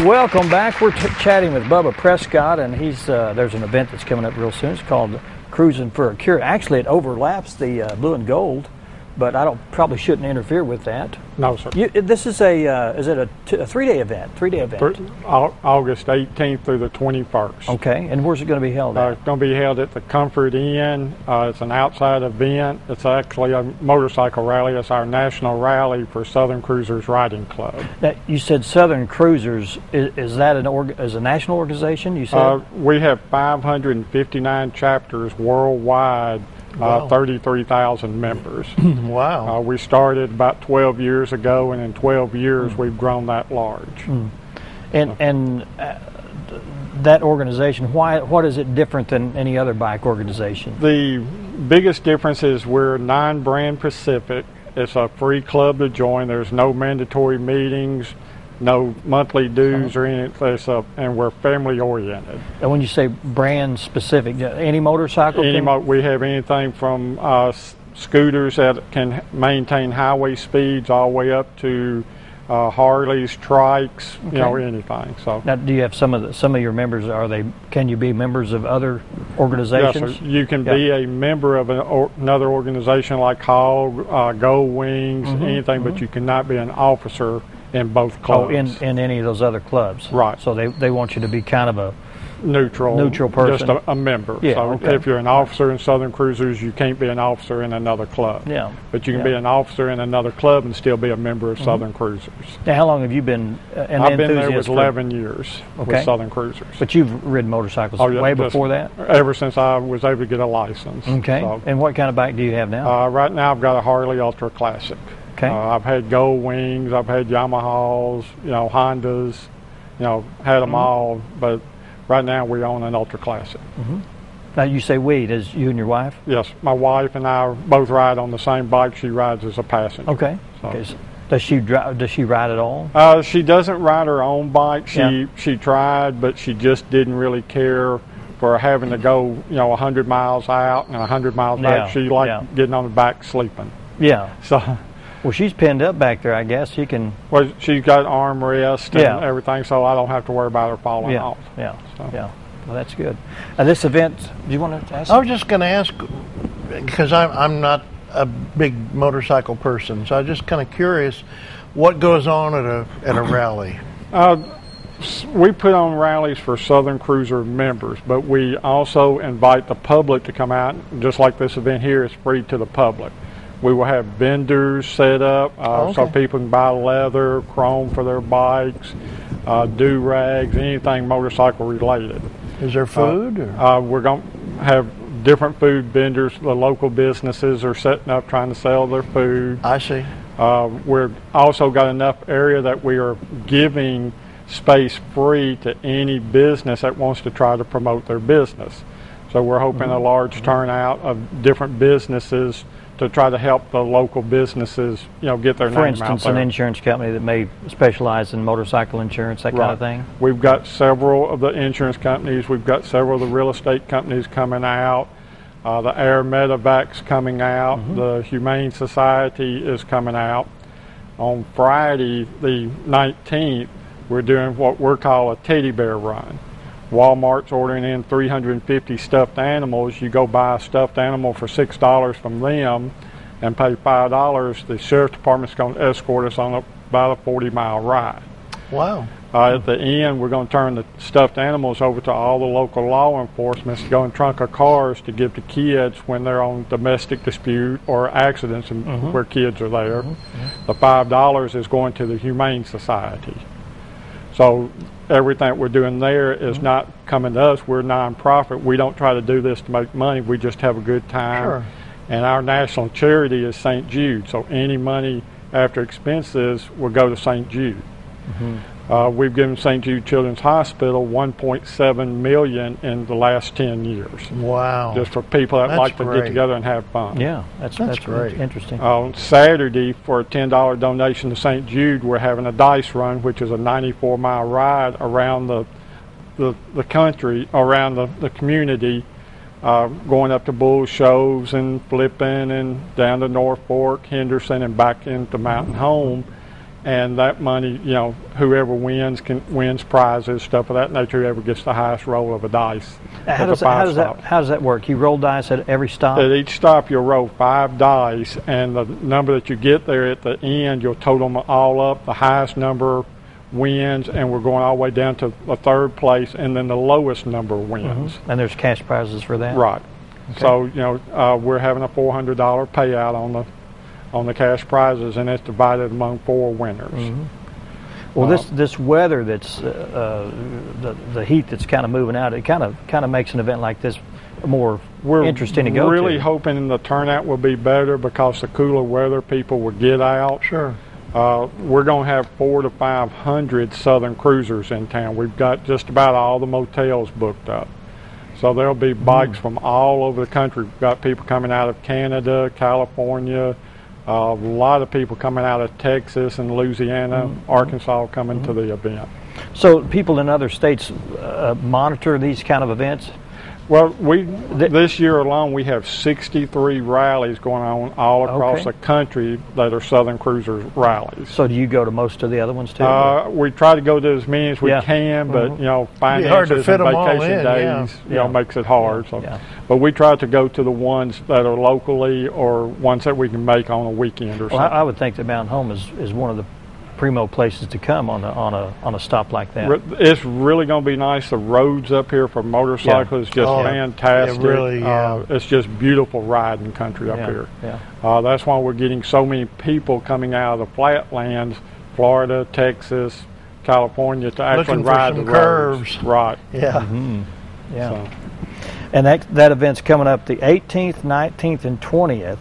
Welcome back. We're chatting with Bubba Prescott, and he's there's an event that's coming up real soon. It's called Crusin for a Cure. Actually, it overlaps the blue and gold, but I probably shouldn't interfere with that. No, sir. This is is it a 3-day event? 3-day event. August 18th through the 21st. Okay, and where's it going to be held at? It's going to be held at the Comfort Inn. It's an outside event. It's actually a motorcycle rally. It's our national rally for Southern Cruisers Riding Club. Now, you said Southern Cruisers. Is that is a national organization? You said we have 559 chapters worldwide. Wow. 33,000 members. Wow. We started about 12 years ago, and in 12 years we've grown that large. And that organization, what is it different than any other bike organization? The biggest difference is we're non-brand Pacific. It's a free club to join. There's no mandatory meetings, no monthly dues or anything, and we're family oriented. And when you say brand specific, any motorcycle? We have anything from scooters that can maintain highway speeds all the way up to Harleys, trikes, anything. So now, do you have some of your members? Can you be members of other organizations? Yes, sir. You can be a member of another organization like Hog, Go Wings, anything, but you cannot be an officer in both clubs. Oh, in any of those other clubs. Right. So they want you to be kind of a neutral person. Just a member. Yeah, so if you're an officer in Southern Cruisers, you can't be an officer in another club. Yeah. But you can be an officer in another club and still be a member of Southern Cruisers. Now, how long have you been an I've been there enthusiast with 11 years with Southern Cruisers. But you've ridden motorcycles way before that? Ever since I was able to get a license. Okay. So, and what kind of bike do you have now? Right now I've got a Harley Ultra Classic. Okay. I've had Gold Wings, I've had Yamahas, Hondas, had them all, but right now we own an Ultra Classic. Now you say we, does you and your wife? Yes, my wife and I both ride on the same bike. She rides as a passenger. Okay. So does she ride at all? She doesn't ride her own bike. She tried, but she just didn't really care for having to go 100 miles out and 100 miles back. She liked getting on the back sleeping. Yeah. So. Well, she's pinned up back there, I guess. She can. Well, she's got armrest and everything, so I don't have to worry about her falling off. Yeah. Well, that's good. This event, do you want to ask? I was just going to ask, because I'm not a big motorcycle person, so I'm just kind of curious, what goes on at a rally? We put on rallies for Southern Cruiser members, but we also invite the public to come out. Just like this event here is free to the public. We will have vendors set up so people can buy leather, chrome for their bikes, do-rags, anything motorcycle related. Is there food? We're going to have different food vendors. The local businesses are setting up trying to sell their food. I see. We've also got enough area that we are giving space free to any business that wants to try to promote their business. So we're hoping a large turnout of different businesses to try to help the local businesses, get their name out there. For instance, an insurance company that may specialize in motorcycle insurance, that kind of thing? We've got several of the insurance companies. We've got several of the real estate companies coming out. The Air Medevac's coming out. The Humane Society is coming out. On Friday, the 19th, we're doing what we're calling a teddy bear run. Walmart's ordering in 350 stuffed animals. You go buy a stuffed animal for $6 from them and pay $5. The sheriff's department's going to escort us on about a 40-mile ride. Wow. At the end, we're going to turn the stuffed animals over to all the local law enforcement to go in trunk of cars to give to kids when they're on domestic dispute or accidents where kids are there. The $5 is going to the Humane Society. So everything we're doing there is not coming to us. We're a nonprofit. We don't try to do this to make money. We just have a good time. Sure. And our national charity is St. Jude. So any money after expenses will go to St. Jude. We've given St. Jude Children's Hospital $1.7 million in the last 10 years. Wow. Just for people that like to get together and have fun. Yeah, that's great. Interesting. On Saturday, for a $10 donation to St. Jude, we're having a dice run, which is a 94-mile ride around the country, around the community, going up to Bull Shows and flipping and down to North Fork, Henderson, and back into Mountain Home. and that money, you know, whoever wins wins prizes, stuff of that nature. Whoever gets the highest roll of a dice. How does that work? You roll dice at every stop? At each stop, you'll roll 5 dice, and the number that you get there at the end, you'll total them all up. The highest number wins, and we're going all the way down to the 3rd place, and then the lowest number wins. Mm-hmm. And there's cash prizes for that? Right. Okay. So, you know, we're having a $400 payout on the cash prizes, and it's divided among 4 winners. Mm-hmm. Well, this weather that's the heat that's kind of moving out, it kind of makes an event like this more interesting to go to. We're really hoping the turnout will be better because the cooler weather, people will get out. Sure. We're going to have 400 to 500 Southern cruisers in town. We've got just about all the motels booked up. So there'll be bikes from all over the country. We've got people coming out of Canada, California, a lot of people coming out of Texas and Louisiana, Arkansas coming to the event. So people in other states monitor these kind of events? Well, this year alone we have 63 rallies going on all across the country that are Southern Cruisers rallies. So do you go to most of the other ones too? We try to go to as many as we can, but you know, finances and vacation days, you know, makes it hard. But we try to go to the ones that are locally or ones that we can make on a weekend or something. I would think that Mountain Home is one of the primo places to come on a stop like that. It's really going to be nice. The roads up here for motorcyclists is just fantastic. It really, it's just beautiful riding country up here. That's why we're getting so many people coming out of the flatlands, Florida, Texas, California, to actually ride the curves. Right. Yeah. Mm-hmm. Yeah. So. And that event's coming up the 18th, 19th, and 20th,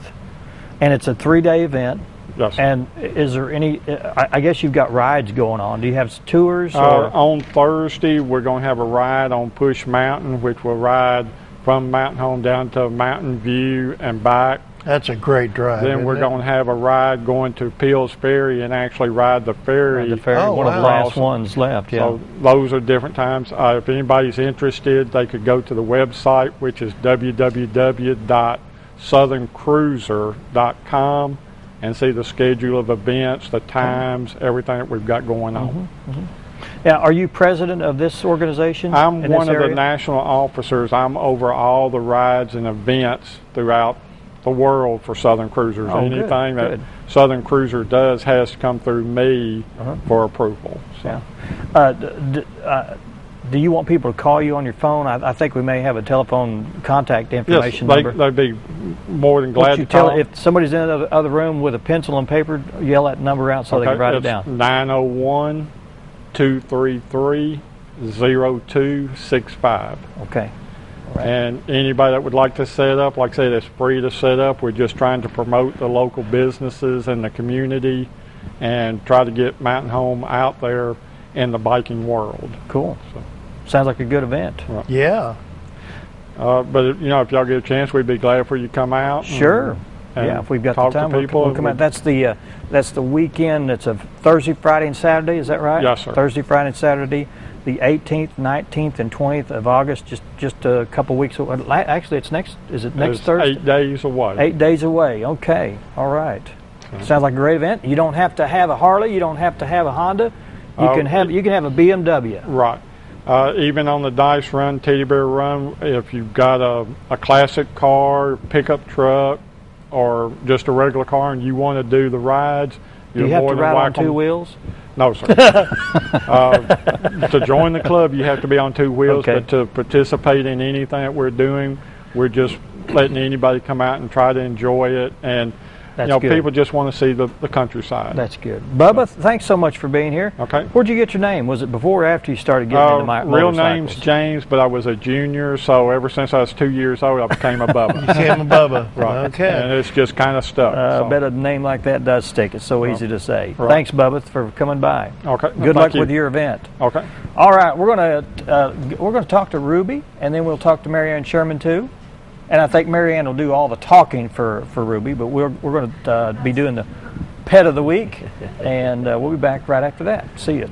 and it's a 3-day event. Yes. And is there any, I guess you've got rides going on. Do you have tours? On Thursday, we're going to have a ride on Push Mountain, which will ride from Mountain Home down to Mountain View and back. That's a great drive. Then we're going to have a ride going to Peel's Ferry and actually ride the ferry. One of the last ones left, So those are different times. If anybody's interested, they could go to the website, which is www.southerncruiser.com. and see the schedule of events, the times, everything that we've got going on. Now, are you president of this organization? I'm one of the national officers. I'm over all the rides and events throughout the world for Southern Cruisers. Anything that Southern Cruiser does has to come through me for approval. So. Do you want people to call you on your phone? I think we may have a telephone contact information number. They'd be more than glad to call. If somebody's in the other room with a pencil and paper, yell that number out so they can write it down. 901-233-0265. Okay. All right. And anybody that would like to set up, like I said, it's free to set up. We're just trying to promote the local businesses and the community and try to get Mountain Home out there in the biking world. Cool. So. Sounds like a good event. Right. Yeah. But you know, if y'all get a chance, we'd be glad for you to come out. Sure. If we've got the time, we'll come out. That's the weekend. It's a Thursday, Friday, and Saturday. Is that right? Yes, sir. Thursday, Friday, and Saturday, the 18th, 19th, and 20th of August. Just a couple weeks away. Actually, it's next. Is it next Thursday? 8 days away. 8 days away. Okay. All right. Sounds like a great event. You don't have to have a Harley. You don't have to have a Honda. You can have a BMW. Right. Even on the dice run, teddy bear run, if you've got a classic car, pickup truck, or just a regular car, and you want to do the rides, you're more than welcome. Do you have to ride on 2 wheels? No, sir. To join the club, you have to be on 2 wheels. But to participate in anything that we're doing, we're just letting anybody come out and try to enjoy it. And people just want to see the countryside. That's good. Bubba, thanks so much for being here. Okay. Where'd you get your name? Was it before or after you started getting into my real name's James, but I was a junior, so ever since I was 2 years old, I became a Bubba. You became a Bubba. Right. Okay. And it's just kind of stuck. I bet a name like that does stick. It's so easy to say. Right. Thanks, Bubba, for coming by. Okay. Good luck with your event. Okay. All right. We're gonna talk to Ruby, and then we'll talk to Marianne Sherman too. And I think Marianne will do all the talking for Ruby, but we're going to be doing the pet of the week, and we'll be back right after that. See you.